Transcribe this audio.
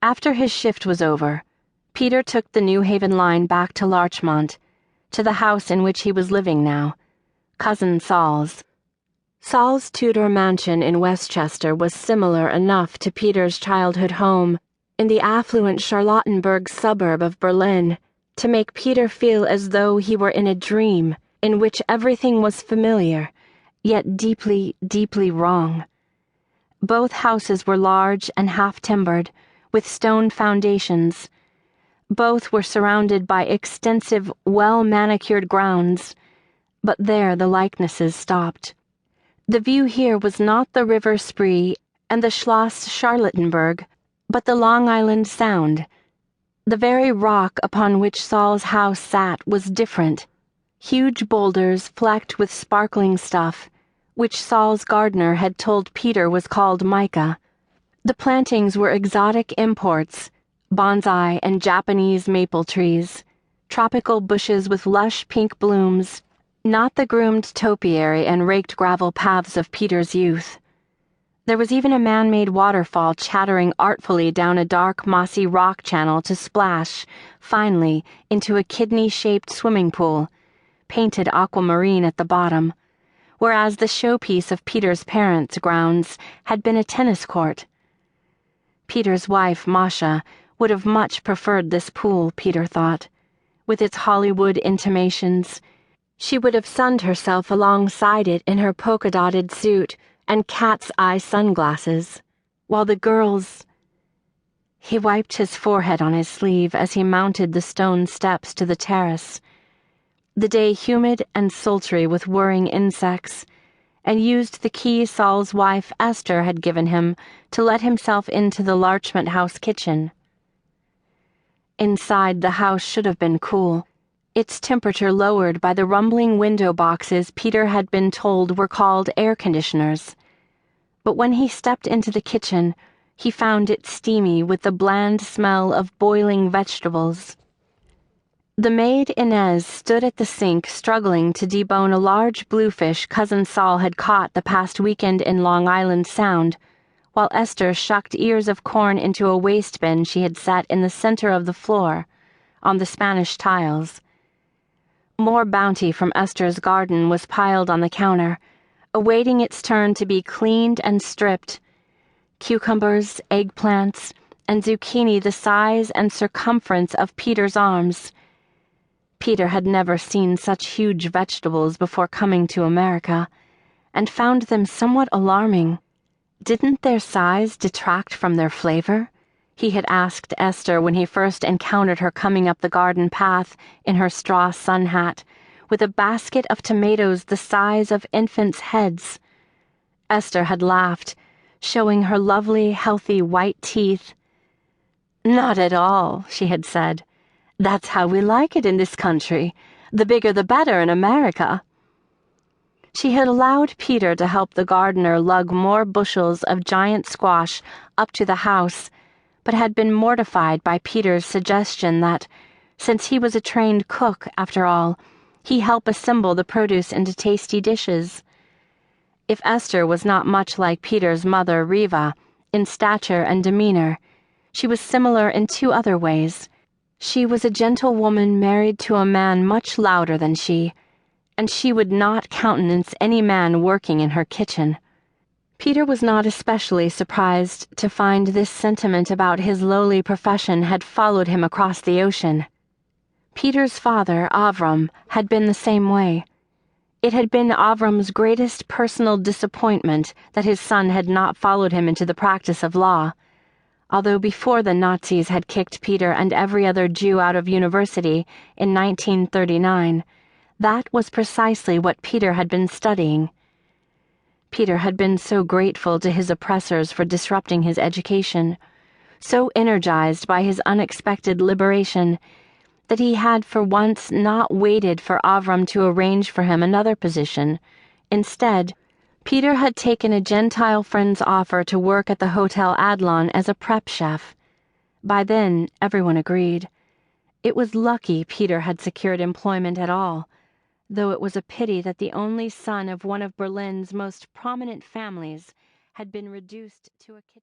After his shift was over, Peter took the New Haven line back to Larchmont, to the house in which he was living now, Cousin Saul's. Saul's Tudor mansion in Westchester was similar enough to Peter's childhood home in the affluent Charlottenburg suburb of Berlin to make Peter feel as though he were in a dream in which everything was familiar, yet deeply, deeply wrong. Both houses were large and half-timbered, with stone foundations. Both were surrounded by extensive, well-manicured grounds, but there the likenesses stopped. The view here was not the River Spree and the Schloss Charlottenburg, but the Long Island Sound. The very rock upon which Saul's house sat was different. Huge boulders flecked with sparkling stuff, which Saul's gardener had told Peter was called mica. The plantings were exotic imports, bonsai and Japanese maple trees, tropical bushes with lush pink blooms, not the groomed topiary and raked gravel paths of Peter's youth. There was even a man-made waterfall chattering artfully down a dark, mossy rock channel to splash, finally, into a kidney-shaped swimming pool, painted aquamarine at the bottom, whereas the showpiece of Peter's parents' grounds had been a tennis court. Peter's wife, Masha, would have much preferred this pool, Peter thought. With its Hollywood intimations, she would have sunned herself alongside it in her polka-dotted suit and cat's-eye sunglasses, while the girls— He wiped his forehead on his sleeve as he mounted the stone steps to the terrace, the day humid and sultry with whirring insects, and used the key Saul's wife Esther had given him to let himself into the Larchmont House kitchen. Inside, the house should have been cool, its temperature lowered by the rumbling window boxes Peter had been told were called air conditioners. But when he stepped into the kitchen, he found it steamy with the bland smell of boiling vegetables. The maid Inez stood at the sink struggling to debone a large bluefish Cousin Saul had caught the past weekend in Long Island Sound, while Esther shucked ears of corn into a waste bin she had set in the center of the floor, on the Spanish tiles. More bounty from Esther's garden was piled on the counter, awaiting its turn to be cleaned and stripped. Cucumbers, eggplants, and zucchini the size and circumference of Peter's arms. Peter had never seen such huge vegetables before coming to America, and found them somewhat alarming. Didn't their size detract from their flavor? He had asked Esther when he first encountered her coming up the garden path in her straw sun hat, with a basket of tomatoes the size of infants' heads. Esther had laughed, showing her lovely, healthy white teeth. "Not at all," she had said. "That's how we like it in this country. The bigger the better in America." She had allowed Peter to help the gardener lug more bushels of giant squash up to the house, but had been mortified by Peter's suggestion that, since he was a trained cook, after all, he help assemble the produce into tasty dishes. If Esther was not much like Peter's mother, Riva, in stature and demeanor, she was similar in two other ways. She was a gentlewoman married to a man much louder than she, and she would not countenance any man working in her kitchen. Peter was not especially surprised to find this sentiment about his lowly profession had followed him across the ocean. Peter's father, Avram, had been the same way. It had been Avram's greatest personal disappointment that his son had not followed him into the practice of law, although before the Nazis had kicked Peter and every other Jew out of university in 1939, that was precisely what Peter had been studying. Peter had been so grateful to his oppressors for disrupting his education, so energized by his unexpected liberation, that he had for once not waited for Avram to arrange for him another position. Instead, Peter had taken a Gentile friend's offer to work at the Hotel Adlon as a prep chef. By then, everyone agreed. It was lucky Peter had secured employment at all, though it was a pity that the only son of one of Berlin's most prominent families had been reduced to a kitchen.